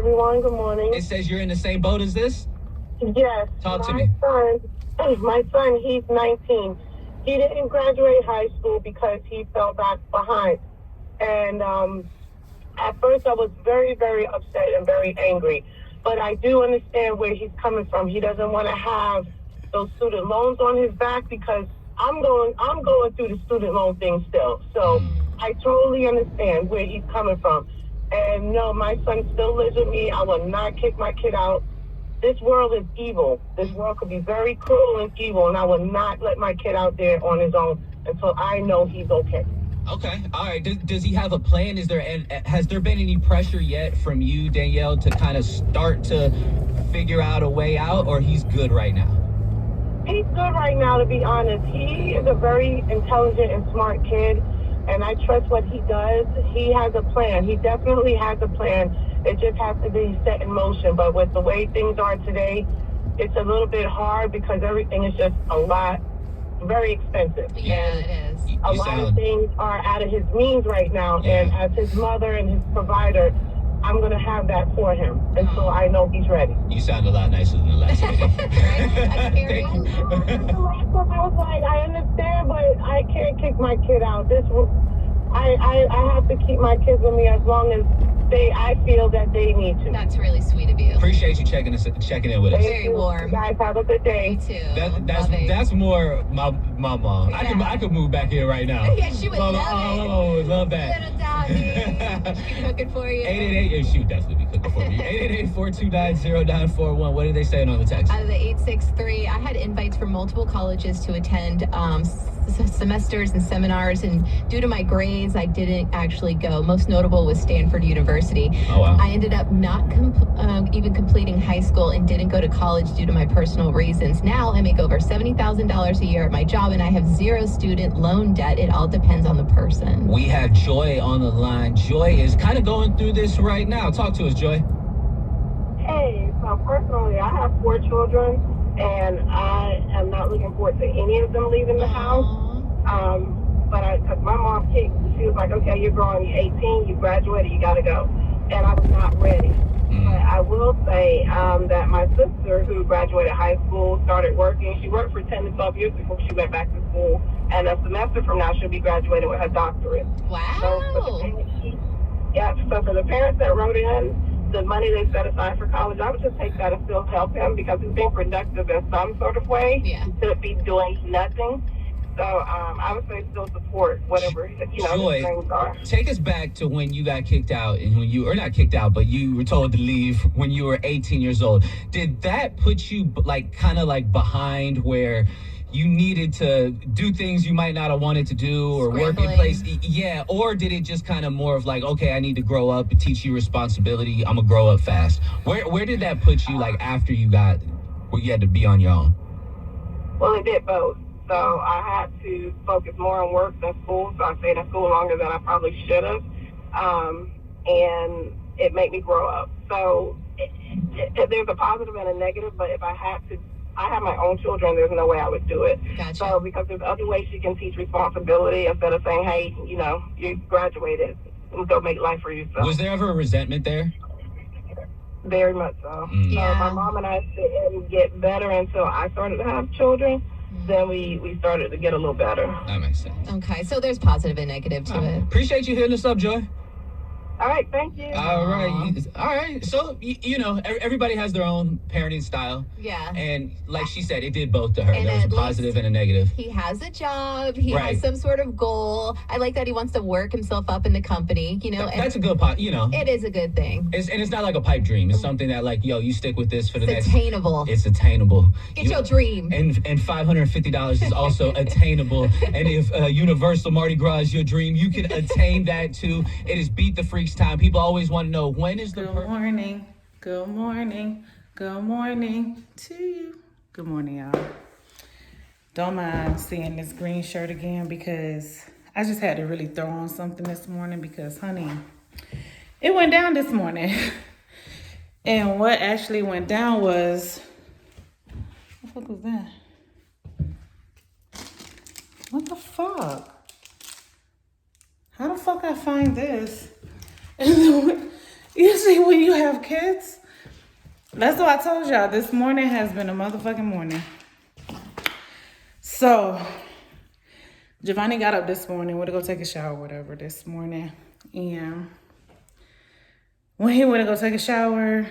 everyone. Good morning. It says you're in the same boat as this? Yes. Talk to me. My son, he's 19. He didn't graduate high school because he fell back behind. And at first I was very, very upset and very angry. But I do understand where he's coming from. He doesn't want to have those student loans on his back because I'm going through the student loan thing still. So I totally understand where he's coming from. And no, my son still lives with me. I will not kick my kid out. This world is evil. This world could be very cruel and evil, and I will not let my kid out there on his own until I know he's okay. Okay, all right. Does he have a plan? Has there been any pressure yet from you, Danielle, to kind of start to figure out a way out, or he's good right now? He's good right now, to be honest. He is a very intelligent and smart kid, and I trust what he does. He has a plan. He definitely has a plan. It just has to be set in motion. But with the way things are today, it's a little bit hard because everything is just very expensive. Yeah, and it is. A lot of things are out of his means right now. Yeah. And as his mother and his provider, I'm going to have that for him until I know he's ready. You sound a lot nicer than the last lady. Thank you. The last time I was like, I understand, but I can't kick my kid out. I have to keep my kids with me as long as I feel that they need to. That's really sweet of you. Appreciate you checking in with us. Very warm. You guys have a good day. Me too. That's more my mom. Yeah. I could move back here right now. Yeah, she would love it. Oh, love that. Little doggy. She cooking for you. 888, she would definitely be cooking for me. 888-429-0941. What are they saying on the text? Out of the 863, I had invites from multiple colleges to attend semesters and seminars, and due to my grades, I didn't actually go. Most notable was Stanford University. Oh, wow. I ended up not even completing high school and didn't go to college due to my personal reasons. Now I make over $70,000 a year at my job, and I have zero student loan debt. It all depends on the person. We have Joy on the line. Joy is kind of going through this right now. Talk to us, Joy. Hey, so personally, I have 4 children, and I am not looking forward to any of them leaving the house. But because my mom kicked, she was like, okay, you're grown, you're 18, you graduated, you got to go. And I was not ready. But I will say that my sister, who graduated high school, started working. She worked for 10 to 12 years before she went back to school. And a semester from now, she'll be graduating with her doctorate. Wow. So for the parents that wrote in, the money they set aside for college, I would just take that and still help him because he's being productive in some sort of way. Yeah. Instead of be doing nothing. So I would say still support whatever, Joy, things are. Take us back to when you got kicked out and when or not kicked out, but you were told to leave when you were 18 years old. Did that put you kind of behind where you needed to do things you might not have wanted to do or work in place? Yeah. Or did it just kind of more of okay, I need to grow up and teach you responsibility. I'm gonna grow up fast. Where did that put you after you got where you had to be on your own? Well, it did both. So I had to focus more on work than school. So I stayed in school longer than I probably should have. And it made me grow up. So there's a positive and a negative, but if I have my own children, there's no way I would do it. Gotcha. So because there's other ways you can teach responsibility instead of saying, hey, you graduated, go make life for yourself. Was there ever a resentment there? Very much so. Yeah. So my mom and I didn't get better until I started to have children. Then we started to get a little better. That makes sense. Okay, so there's positive and negative to it. Appreciate you hitting us up, Joy. All right, thank you. All right. So, everybody has their own parenting style. Yeah. And like she said, it did both to her. And there was a positive and a negative. He has a job. He has some sort of goal. I like that he wants to work himself up in the company, That's a good part, It is a good thing. It's not like a pipe dream. It's something that you stick with this for the next. Attainable. It's attainable. Get your dream. And $550 is also attainable. And if Universal Mardi Gras is your dream, you can attain that too. It is Beat the Freaks time. People always want to know when is the morning to you. Good morning, y'all. Don't mind seeing this green shirt again because I just had to really throw on something this morning because, honey, it went down this morning. And what actually went down was, what the fuck was that? What the fuck? How the fuck I find this? You see, when you have kids, that's what I told y'all. This morning has been a motherfucking morning. So, Giovanni got up this morning, went to go take a shower, whatever, this morning. And when he went to go take a shower,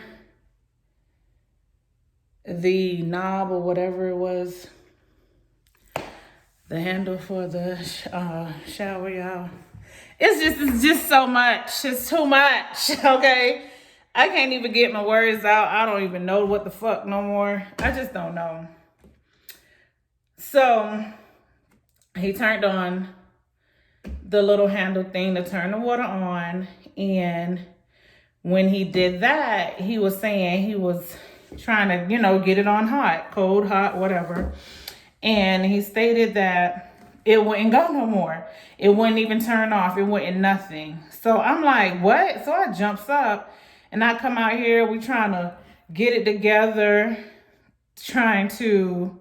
the knob or whatever it was, the handle for the shower, y'all, it's just so much. It's too much, okay? I can't even get my words out. I don't even know what the fuck no more. I just don't know. So he turned on the little handle thing to turn the water on. And when he did that, he was saying he was trying to, get it on hot, cold, hot, whatever. And he stated that it wouldn't go no more. It wouldn't even turn off. It wouldn't nothing. So I'm like, what? So I jumps up and I come out here. We trying to get it together, trying to,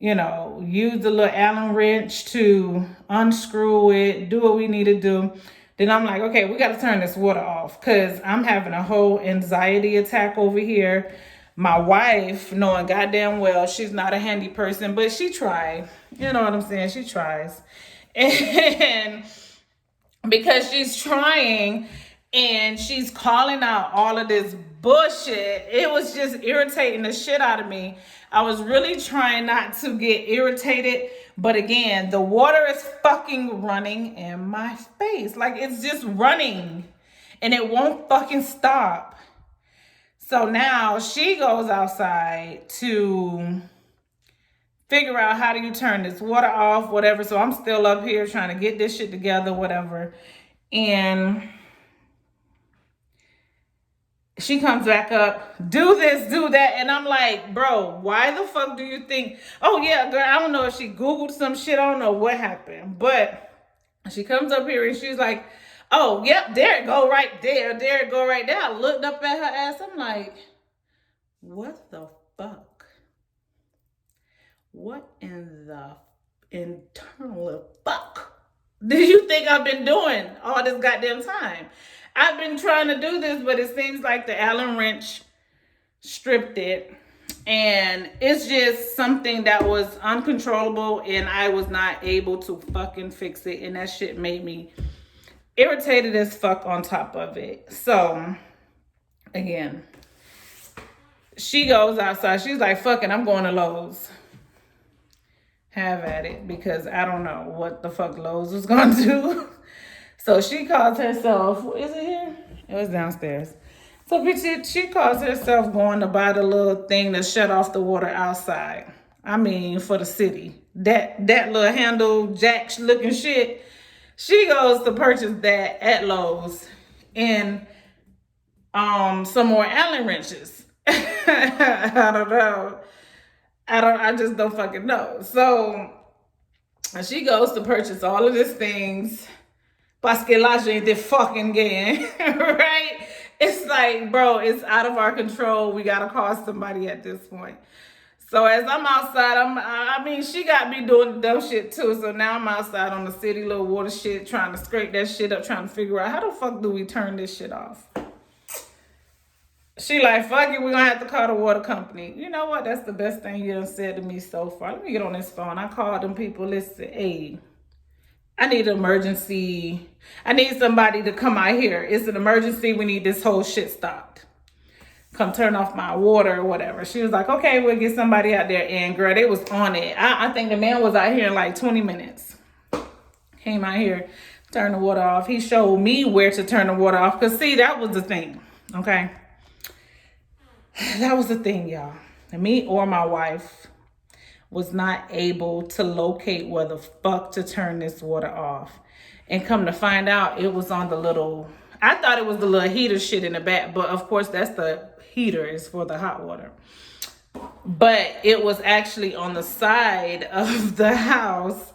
use the little Allen wrench to unscrew it, do what we need to do. Then I'm like, okay, we got to turn this water off because I'm having a whole anxiety attack over here. My wife, knowing goddamn well she's not a handy person, but she tried. You know what I'm saying? She tries. And because she's trying and she's calling out all of this bullshit, it was just irritating the shit out of me. I was really trying not to get irritated, but again, the water is fucking running in my face. Like, it's just running and it won't fucking stop. So now she goes outside to figure out how do you turn this water off, whatever. So I'm still up here trying to get this shit together, whatever. And she comes back up, do this, do that. And I'm like, bro, why the fuck do you think? Oh, yeah, girl, I don't know if she Googled some shit. I don't know what happened. But she comes up here and she's like, oh, yep, there it go right there. There it go right there. I looked up at her ass. I'm like, what the fuck? What in the internal fuck did you think I've been doing all this goddamn time? I've been trying to do this, but it seems like the Allen wrench stripped it. And it's just something that was uncontrollable and I was not able to fucking fix it. And that shit made me irritated as fuck on top of it. So, again, she goes outside. She's like, fuck it, I'm going to Lowe's. Have at it, because I don't know what the fuck Lowe's was going to do. So she calls herself, is it here? It was downstairs. So she calls herself going to buy the little thing to shut off the water outside. I mean, for the city. That little handle jack looking shit. She goes to purchase that at Lowe's and some more Allen wrenches. I don't know. I just don't fucking know. So she goes to purchase all of these things. Parce que l'argent est fucking gain, right? It's like, bro, it's out of our control. We gotta call somebody at this point. So as I'm outside, she got me doing dumb shit too. So now I'm outside on the city little water shit, trying to scrape that shit up, trying to figure out how the fuck do we turn this shit off? She like, fuck it, we're gonna have to call the water company. You know what? That's the best thing you done said to me so far. Let me get on this phone. I called them people. Listen, hey, I need an emergency. I need somebody to come out here. It's an emergency. We need this whole shit stopped. Come turn off my water or whatever. She was like, okay, we'll get somebody out there. And girl, they was on it. I think the man was out here in like 20 minutes. Came out here, turned the water off. He showed me where to turn the water off. Because see, that was the thing. Okay. That was the thing, y'all. Me or my wife was not able to locate where the fuck to turn this water off. And come to find out, it was on the little, I thought it was the little heater shit in the back, but of course that's the heater is for the hot water. But it was actually on the side of the house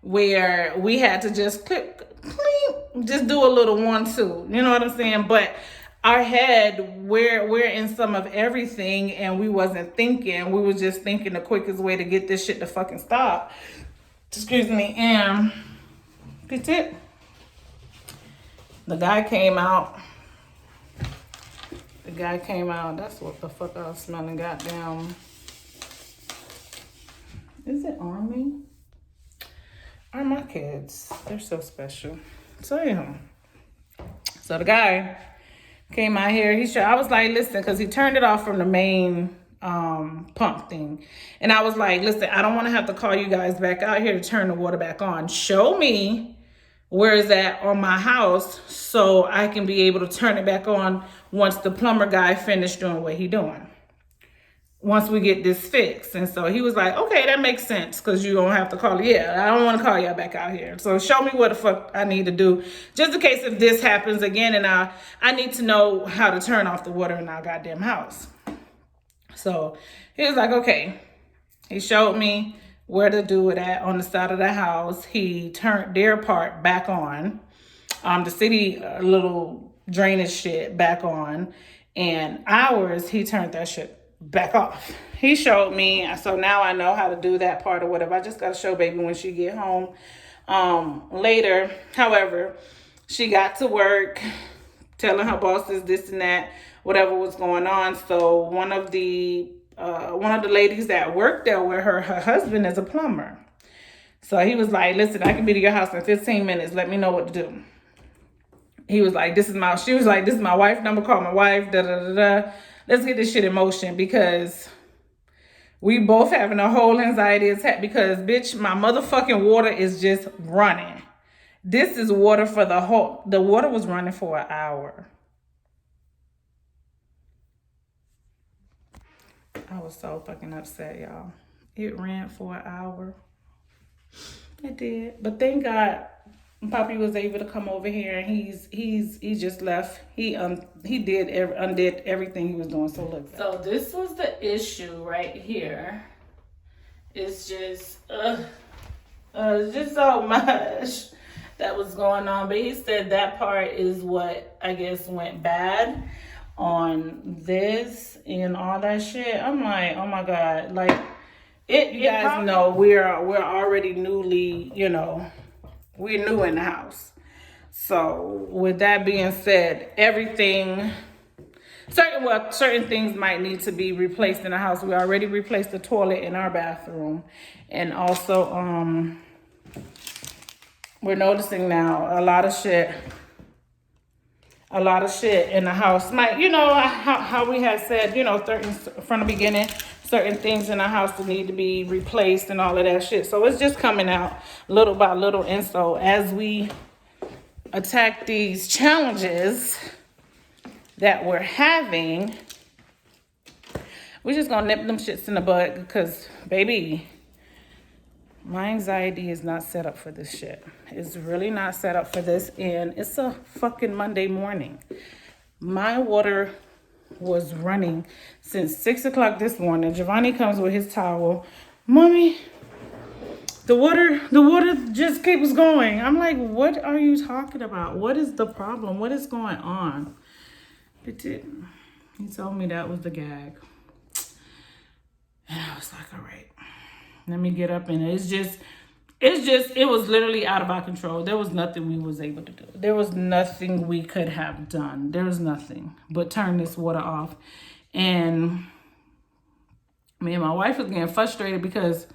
where we had to just just do a little 1-2. You know what I'm saying? But our head, we're in some of everything and we wasn't thinking. We were just thinking the quickest way to get this shit to fucking stop. Excuse me. And that's it. The guy came out guy came out. That's what the fuck I was smelling. Goddamn. Is it on me? Are my kids? They're so special. So yeah. So the guy came out here. I was like, listen, because he turned it off from the main pump thing. And I was like, listen, I don't want to have to call you guys back out here to turn the water back on. Show me where is that on my house so I can be able to turn it back on once the plumber guy finished doing what he doing. Once we get this fixed. And so he was like, okay, that makes sense because you don't have to call. Yeah, I don't want to call y'all back out here. So show me what the fuck I need to do just in case if this happens again and I need to know how to turn off the water in our goddamn house. So he was like, okay. He showed me where to do it at on the side of the house. He turned their part back on. The city little drainage shit back on. And ours, he turned that shit back off. He showed me, so now I know how to do that part or whatever. I just gotta show baby when she get home later. However, she got to work telling her bosses this and that, whatever was going on. So one of the ladies that worked there with her husband is a plumber. So he was like, listen, I can be to your house in 15 minutes. Let me know what to do. He was like, she was like, this is my wife number, call my wife, da da da da. Let's get this shit in motion because we both having a whole anxiety attack because, bitch, my motherfucking water is just running. This is water for the water was running for an hour. I was so fucking upset, y'all. It ran for an hour. It did. But thank God Poppy was able to come over here and he just left. He undid everything he was doing. So look. So this was the issue right here. It's just just so much that was going on. But he said that part is what I guess went bad on this and all that shit. I'm like, oh my God. Like you guys know we're already newly, we're new in the house. So with that being said, certain things might need to be replaced in the house. We already replaced the toilet in our bathroom. And also, we're noticing now a lot of shit in the house might, how we had said, from the beginning, certain things in the house that need to be replaced and all of that shit. So it's just coming out little by little. And so as we attack these challenges that we're having, we're just gonna nip them shits in the bud because, baby, my anxiety is not set up for this shit. It's really not set up for this. And it's a fucking Monday morning. My water was running since 6 o'clock this morning. Giovanni comes with his towel. Mommy, the water just keeps going. I'm like, what are you talking about? What is the problem? What is going on? It didn't. He told me that was the gag. And I was like, all right, let me get up in it. It was literally out of our control. There was nothing we was able to do. There was nothing we could have done. There was nothing but turn this water off. And me and my wife was getting frustrated because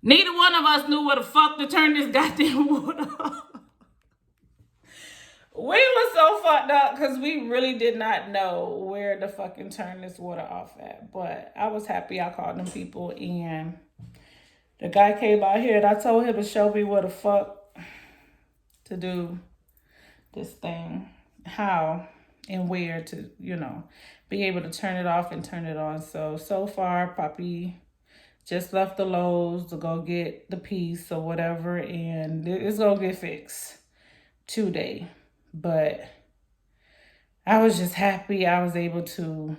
neither one of us knew where the fuck to turn this goddamn water off. We were so fucked up because we really did not know where to fucking turn this water off at. But I was happy I called them people and the guy came out here and I told him to show me where the fuck to do this thing, how and where to, be able to turn it off and turn it on. So far, Poppy just left the Lowe's to go get the piece or whatever, and it's gonna get fixed today. But I was just happy I was able to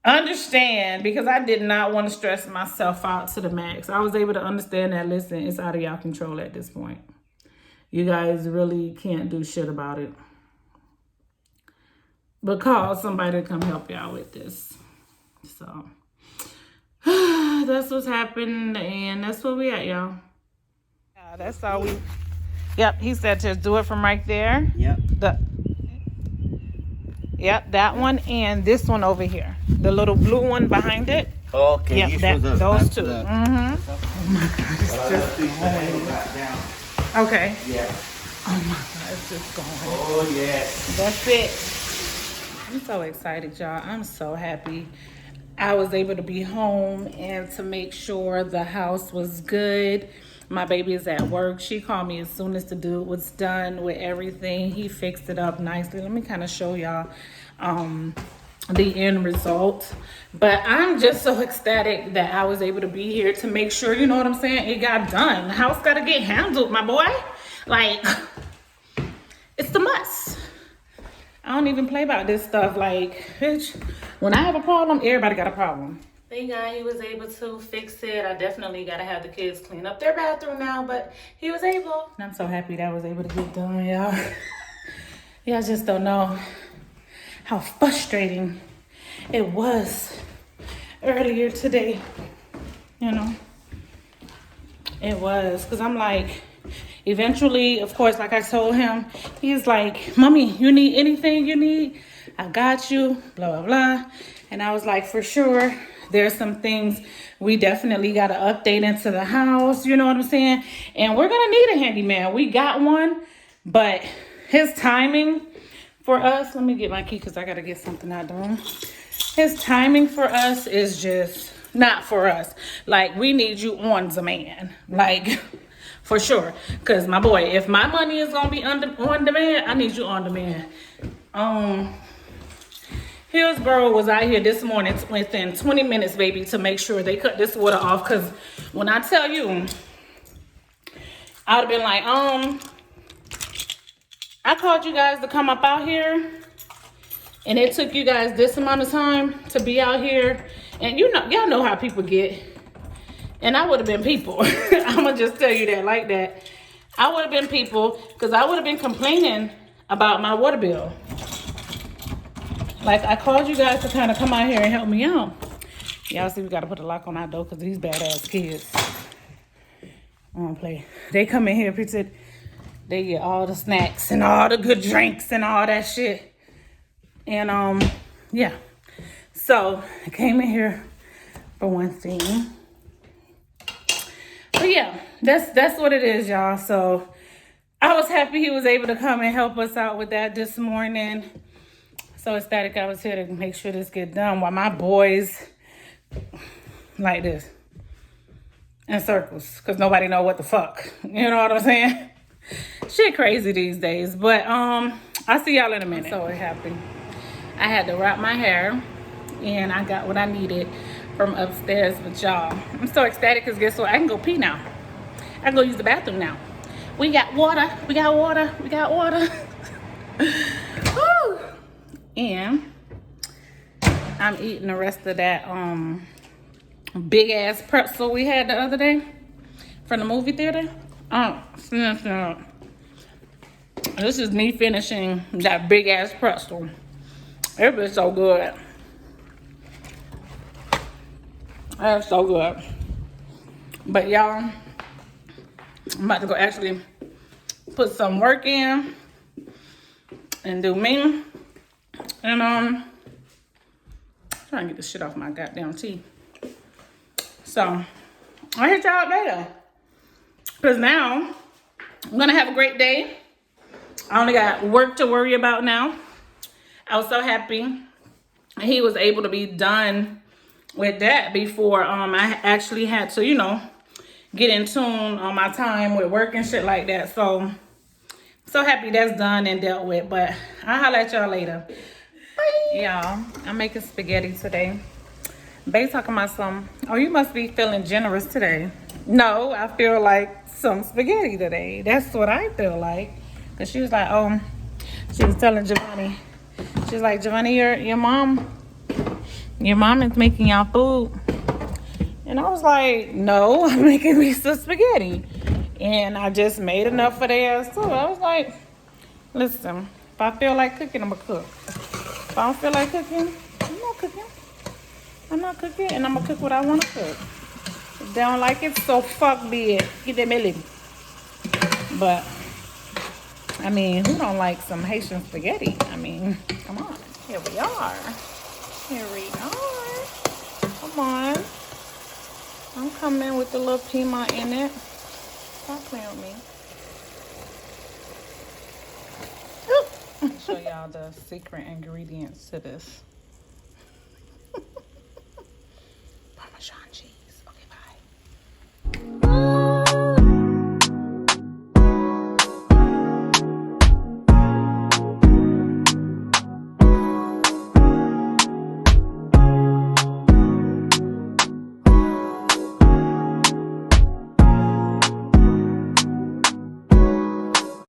understand because I did not want to stress myself out to the max. I was able to understand that, listen, it's out of y'all control at this point. You guys really can't do shit about it. But call somebody to come help y'all with this. So that's what's happened and that's where we at, y'all. Yeah, that's all we... Yep, he said to do it from right there. Yep. Yep, that one and this one over here. The little blue one behind it. Okay, Yep, those two. Mm-hmm. Oh my God, it's just going. Okay. Yeah. Oh my God, it's just going. Oh, yes. That's it. I'm so excited, y'all. I'm so happy I was able to be home and to make sure the house was good. My baby is at work. She called me as soon as the dude was done with everything. He fixed it up nicely. Let me kind of show y'all the end result. But I'm just so ecstatic that I was able to be here to make sure, you know what I'm saying, it got done. The house got to get handled, my boy. Like, it's the must. I don't even play about this stuff. Like, bitch, when I have a problem, everybody got a problem. Thank God he was able to fix it. I definitely got to have the kids clean up their bathroom now, but he was able. And I'm so happy that I was able to get done, y'all. Y'all just don't know how frustrating it was earlier today. You know? It was. Because I'm like, eventually, of course, like I told him, he's like, Mommy, you need anything you need? I got you, blah, blah, blah. And I was like, for sure, there's some things we definitely got to update into the house. You know what I'm saying? And we're going to need a handyman. We got one, but his timing for us, let me get my key because I got to get something out of him. His timing for us is just not for us. Like, we need you on demand. Like, for sure. Because, my boy, if my money is going to be on demand, I need you on demand. Hillsborough was out here this morning within 20 minutes, baby, to make sure they cut this water off. Because when I tell you, I would have been like, I called you guys to come up out here. And it took you guys this amount of time to be out here. And you know, y'all know how people get. And I would have been people. I'm going to just tell you that like that. I would have been people because I would have been complaining about my water bill. Like, I called you guys to kind of come out here and help me out. Y'all see we got to put a lock on our door because these badass kids. I don't play. They come in here, pretend they get all the snacks and all the good drinks and all that shit. And, yeah. So, I came in here for one thing. But, yeah, that's what it is, y'all. So, I was happy he was able to come and help us out with that this morning. So ecstatic I was here to make sure this get done while my boys like this in circles because nobody know what the fuck. You know what I'm saying? Shit crazy these days. But I'll see y'all in a minute. So it happened. I had to wrap my hair and I got what I needed from upstairs with y'all. I'm so ecstatic because guess what? I can go pee now. I can go use the bathroom now. We got water. We got water. We got water. Woo! And I'm eating the rest of that big ass pretzel we had the other day from the movie theater. This is me finishing that big ass pretzel. It was so good. That's so good. But y'all, I'm about to go actually put some work in and do me. And trying to get this shit off my goddamn teeth. So I'll hit y'all up later. Because now I'm gonna have a great day. I only got work to worry about now. I was so happy he was able to be done with that before I actually had to, you know, get in tune on my time with work and shit like that. So happy that's done and dealt with. But I'll holler at y'all later. Y'all, I'm making spaghetti today. Bae talking about some, oh, you must be feeling generous today. No, I feel like some spaghetti today. That's what I feel like. Because she was like, oh, she was telling Giovanni. She was like, Giovanni, your mom is making y'all food. And I was like, no, I'm making me some spaghetti. And I just made enough for their ass too. I was like, listen, if I feel like cooking, I'm going to cook. If I don't feel like cooking, I'm not cooking. I'm not cooking, and I'm going to cook what I want to cook. If they don't like it, so fuck be it. Get them milling. But, I mean, who don't like some Haitian spaghetti? I mean, come on. Here we are. Here we are. Come on. I'm coming with the little Pima in it. Stop playing with me. Let me show y'all the secret ingredients to this.